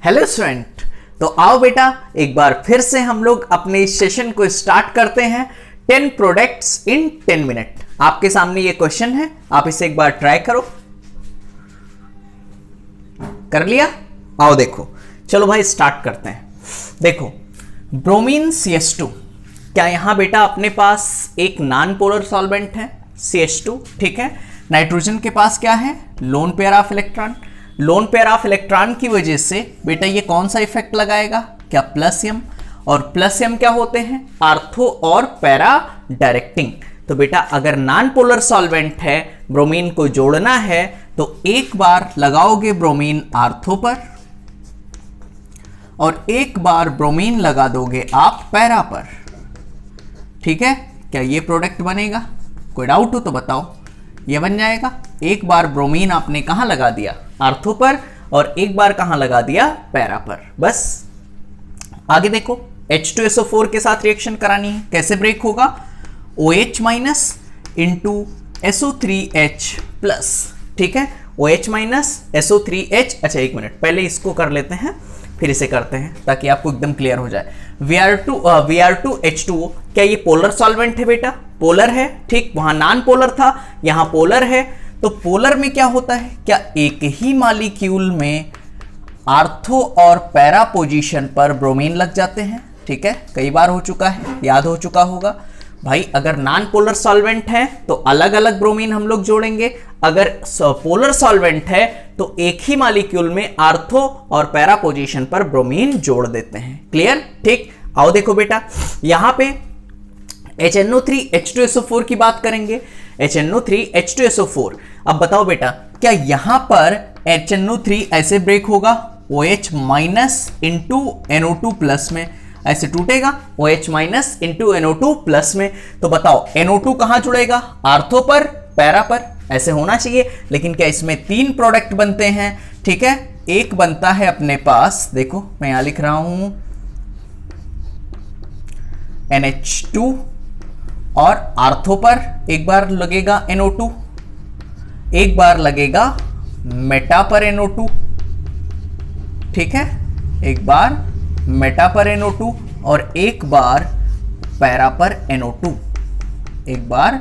Hello student, तो आओ बेटा एक बार फिर से हम लोग अपने इस सेशन को स्टार्ट करते हैं 10 प्रोडक्ट्स इन 10 मिनट। आपके सामने ये क्वेश्चन है, आप इसे एक बार ट्राई करो। कर लिया? आओ देखो, चलो भाई स्टार्ट करते हैं। देखो, ब्रोमीन CH2, क्या यहां बेटा अपने पास एक नॉन पोलर सॉल्वेंट है CH2, ठीक है। नाइट्रोजन के पास क्या है, lone pair of electron. Lone pair of electron की वजह से बेटा ये कौन सा इफेक्ट लगाएगा, क्या प्लस एम, और प्लस एम क्या होते हैं, आर्थो और पैरा डायरेक्टिंग। तो बेटा अगर नॉन पोलर सॉल्वेंट है, ब्रोमीन को जोड़ना है तो एक बार लगाओगे ब्रोमीन आर्थो पर और एक बार ब्रोमीन लगा दोगे आप पैरा पर, ठीक है। क्या ये प्रोडक्ट बनेगा? कोई डाउट हो तो बताओ। ये बन जाएगा। एक बार ब्रोमीन आपने कहां लगा दिया, आर्थो पर, और एक बार कहां लगा दिया, पैरा पर। बस आगे देखो, H2SO4 के साथ रिएक्शन करानी है। कैसे ब्रेक होगा, OH minus into SO3H plus, ठीक है। OH minus SO3H। अच्छा एक मिनट, पहले इसको कर लेते हैं फिर इसे करते हैं ताकि आपको एकदम क्लियर हो जाए। Br2H2O, क्या ये पोलर सॉल्वेंट है बेटा? पोलर है, ठीक। वहां नॉन पोलर था, यहां पोलर है। तो पोलर में क्या होता है, क्या एक ही मॉलिक्यूल में आर्थो और पैरा पोजीशन पर ब्रोमीन लग जाते हैं, ठीक है। कई बार हो चुका है, याद हो चुका होगा भाई। अगर नॉन पोलर सॉल्वेंट है तो अलग अलग ब्रोमीन हम लोग जोड़ेंगे, अगर पोलर सॉल्वेंट है तो एक ही मॉलिक्यूल में आर्थो और पैरा पोजीशन पर ब्रोमीन जोड़ देते हैं। क्लियर? ठीक। आओ देखो बेटा, यहां पे HNO3H2SO4 की बात करेंगे। HNO3H2SO4, अब बताओ बेटा, क्या यहां पर HNO3 ऐसे ब्रेक होगा, OH minus into NO2 plus में ऐसे टूटेगा, OH minus into NO2 plus में। तो बताओ NO2 कहां जुड़ेगा, आर्थो पर, पैरा पर, ऐसे होना चाहिए। लेकिन क्या इसमें 3 प्रोडक्ट बनते हैं, ठीक है। एक बनता है अपने पास, देखो मैं यहां लिख रहा हूं NH2, और आर्थो पर एक बार लगेगा NO2, एक बार लगेगा मेटा पर NO2, ठीक है। एक बार मेटा पर NO2 और एक बार पैरा पर NO2, एक बार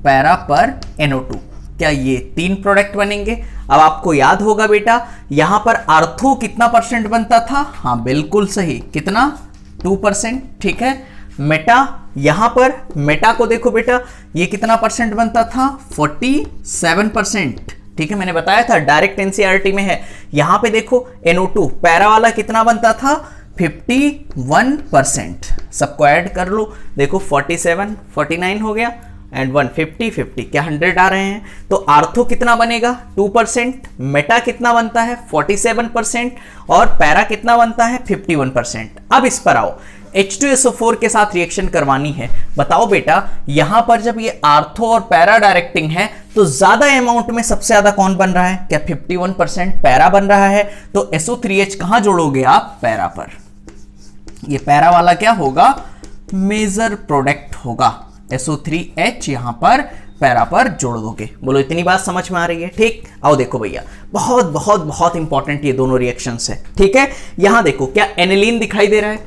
पैरा पर NO2। क्या ये 3 प्रोडक्ट बनेंगे? अब आपको याद होगा बेटा, यहां पर आर्थो कितना परसेंट बनता था, हाँ बिल्कुल सही, कितना, 2%, ठीक है। मेटा, यहां पर मेटा को देखो बेटा, ये कितना परसेंट बनता था, 47%, ठीक है। मैंने बताया था डायरेक्ट NCERT में है। यहां पे देखो NO2 पैरा वाला कितना बनता था, 51%। सबको ऐड कर लो, देखो 47, 49 हो गया, एंड 150, 50, क्या 100 आ रहे हैं। तो आर्थो कितना बनेगा, 2%, मेटा कितना बनता है, 47%, और पैरा कितना बनता है, 51%। अब इस पर आओ, H2SO4 के साथ रिएक्शन करवानी है। बताओ बेटा, यहां पर जब ये आर्थो और पैरा डायरेक्टिंग है तो ज्यादा अमाउंट में सबसे ज्यादा कौन बन रहा है, क्या 51% पैरा बन रहा है। तो SO3H कहां जोड़ोगे आप, पैरा पर। ये पैरा वाला क्या होगा, मेजर प्रोडक्ट होगा। SO3H यहां पर पैरा पर जोड़ दोगे। बोलो इतनी बात समझ में आ रही है? ठीक। आओ देखो भैया, बहुत बहुत बहुत इंपॉर्टेंट ये दोनों रिएक्शंस है, ठीक है। यहां देखो, क्या एनिलीन दिखाई दे रहा है?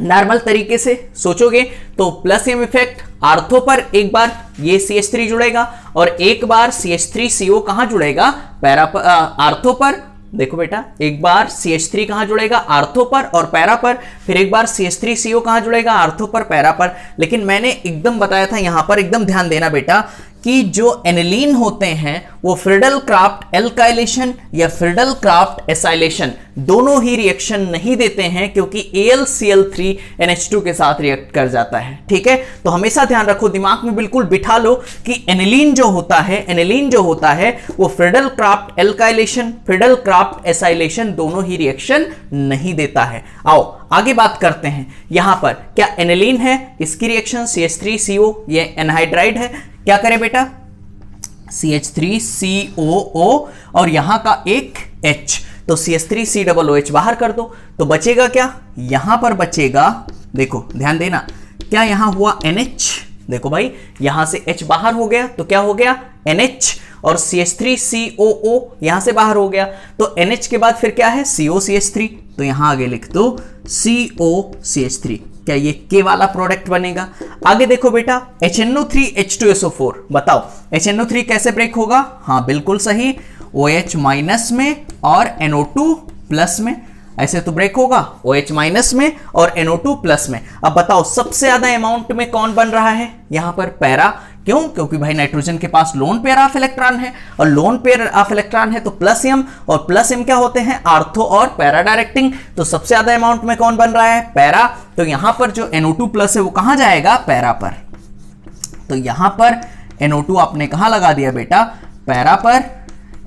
नॉर्मल तरीके से सोचोगे तो प्लस एम इफेक्ट, आर्थो पर एक बार ये CH3 जुड़ेगा और एक बार CH3CO कहां जुड़ेगा, पैरा पर, आर्थो पर। देखो बेटा, एक बार CH3 कहां जुड़ेगा, आर्थो पर और पैरा पर, फिर एक बार CH3CO कहां जुड़ेगा, आर्थो पर, पैरा पर। लेकिन मैंने एकदम बताया था, यहां पर एकदम ध्यान देना बेटा कि जो एनिलीन होते हैं वो फ्रीडल क्राफ्ट एल्काइलेशन या फ्रीडल क्राफ्ट एसाइलेशन दोनों ही रिएक्शन नहीं देते हैं, क्योंकि AlCl3 NH2 के साथ रिएक्ट कर जाता है, ठीक है। तो हमेशा ध्यान रखो, दिमाग में बिल्कुल बिठा लो कि एनिलीन जो होता है वो Friedel craft alkylation, Friedel Crafts acylation दोनों ही रिएक्शन नहीं देता है। आओ आगे बात करते हैं। यहां पर क्या एनिलीन है, इसकी रिएक्शन CH3CO, ये एनहाइड्राइड है। क्या करें बेटा, CH3COO और यहां का एक H, तो CH3COOH बाहर कर दो, तो बचेगा क्या, यहां पर बचेगा, देखो ध्यान देना, क्या यहां हुआ NH, देखो भाई यहां से H बाहर हो गया तो क्या हो गया NH, और CH3COO यहां से बाहर हो गया, तो NH के बाद फिर क्या है COCH3, तो यहां आगे लिख दो COCH3। क्या ये K वाला प्रोडक्ट बनेगा? आगे देखो बेटा HNO3H2SO4, बताओ HNO3 कैसे ब्रेक होगा? हाँ बिल्कुल सही, OH माइनस में और NO2 प्लस में, ऐसे तो ब्रेक होगा OH माइनस में और NO2 प्लस में। अब बताओ सबसे ज्यादा अमाउंट में कौन बन रहा है यहां पर? पैरा। क्यों? क्योंकि भाई नाइट्रोजन के पास लोन पेयर ऑफ इलेक्ट्रॉन है, और लोन पेयर ऑफ इलेक्ट्रॉन है तो प्लस एम, और प्लस एम क्या होते हैं? आर्थो और पैरा डायरेक्टिंग। तो सबसे ज्यादा अमाउंट में कौन बन रहा है? पैरा। तो यहां पर जो NO2 प्लस है वो कहां जाएगा? पैरा पर। तो यहां पर NO2 आपने कहां लगा दिया बेटा? पैरा पर,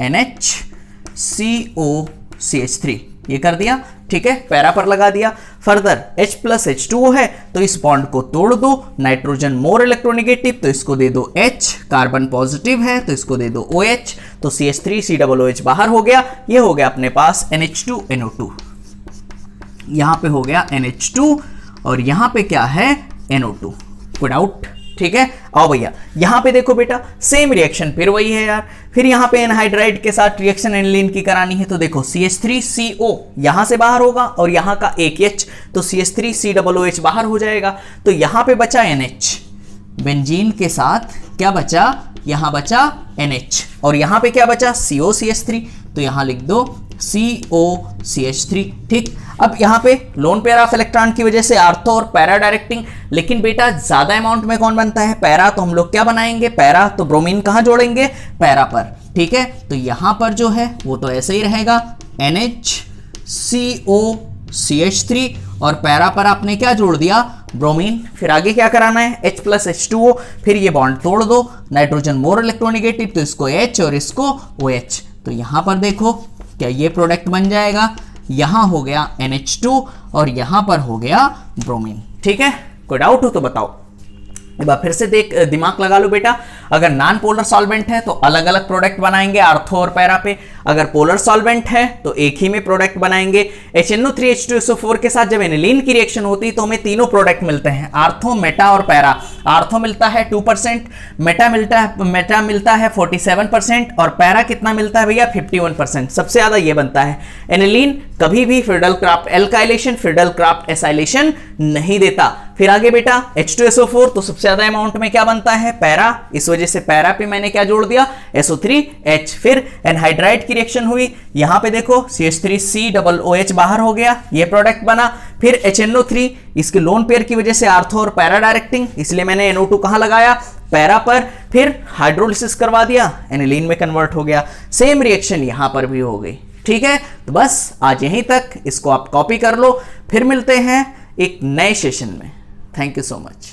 NHCOCH3 ये कर दिया, ठीक है, पैरा पर लगा दिया। फर्दर H प्लस H2O है तो इस बॉन्ड को तोड़ दो, नाइट्रोजन मोर इलेक्ट्रोनेगेटिव तो इसको दे दो H, कार्बन पॉजिटिव है तो इसको दे दो OH, तो CH3COOH बाहर हो गया। ये हो गया अपने पास NH2NO2, यहां पे हो गया NH2 और यहां पे क्या है? NO2। कोई डाउट? ठीक है, आओ भैया यहां पे देखो बेटा सेम रिएक्शन फिर वही है यार, फिर यहां पे एनहाइड्राइड के साथ रिएक्शन एनिलीन की करानी है। तो देखो CH3CO यहां से बाहर होगा और यहां का एक H, तो CH3COOH बाहर हो जाएगा। तो यहां पे बचा NH, बेंजीन के साथ क्या बचा? यहां बचा NH, और यहां पे क्या बचा? COCH3, तो यहां लिख दो COCH3। ठीक, अब यहां पे लोन पेयर ऑफ इलेक्ट्रॉन की वजह से आर्थो और पैरा डायरेक्टिंग, लेकिन बेटा ज्यादा अमाउंट में कौन बनता है? पैरा। तो हम लोग क्या बनाएंगे? पैरा। तो ब्रोमीन कहां जोड़ेंगे? पैरा पर। ठीक है, तो यहां पर जो है वो तो ऐसे ही रहेगा NHCOCH3 और पैरा पर आपने क्या जोड़ दिया? ब्रोमीन। फिर आगे क्या कराना है? H प्लस H2O, फिर ये बॉन्ड तोड़ दो, नाइट्रोजन मोर इलेक्ट्रोनेगेटिव तो इसको H और इसको OH। तो यहां पर देखो क्या ये प्रोडक्ट बन जाएगा? यहां हो गया NH2 और यहां पर हो गया ब्रोमीन। ठीक है, कोई डाउट हो तो बताओ। एक बार फिर से दिमाग लगा लो बेटा, अगर नॉन पोलर सॉल्वेंट है तो अलग अलग प्रोडक्ट बनाएंगे आर्थो और पैरा पे, अगर पोलर सॉल्वेंट है तो एक ही में प्रोडक्ट बनाएंगे। HNO3H2SO4 के साथ जब एनिलीन की रिएक्शन होती है तो हमें तीनों प्रोडक्ट मिलते हैं, आर्थो, मेटा और पैरा। आर्थो मिलता है 2%, मेटा मिलता है 47% और पैरा कितना मिलता है भैया? 51%। सबसे ज्यादा ये बनता है। एनिलीन कभी भी Friedel craft alkylation, Friedel Crafts acylation नहीं देता। फिर आगे बेटा H2SO4 तो सबसे ज्यादा अमाउंट में क्या बनता है? पैरा, इस वजह से पैरा पे मैंने क्या जोड़ दिया? SO3H। फिर एनहाइड्राइड की रिएक्शन हुई, यहां पे देखो CH3COOH बाहर हो गया, ये प्रोडक्ट बना। फिर HNO3, इसके लोन पेयर की वजह से आर्थो और पैरा डायरेक्टिंग, इसलिए मैंने NO2 कहां लगाया? पैरा पर। फिर हाइड्रोलिसिस करवा दिया, एनिलीन में कन्वर्ट हो गया। सेम रिएक्शन यहां पर भी हो गई। ठीक है, तो बस आज यहीं तक, इसको आप कॉपी कर लो, फिर मिलते हैं एक नए सेशन में। Thank you so much.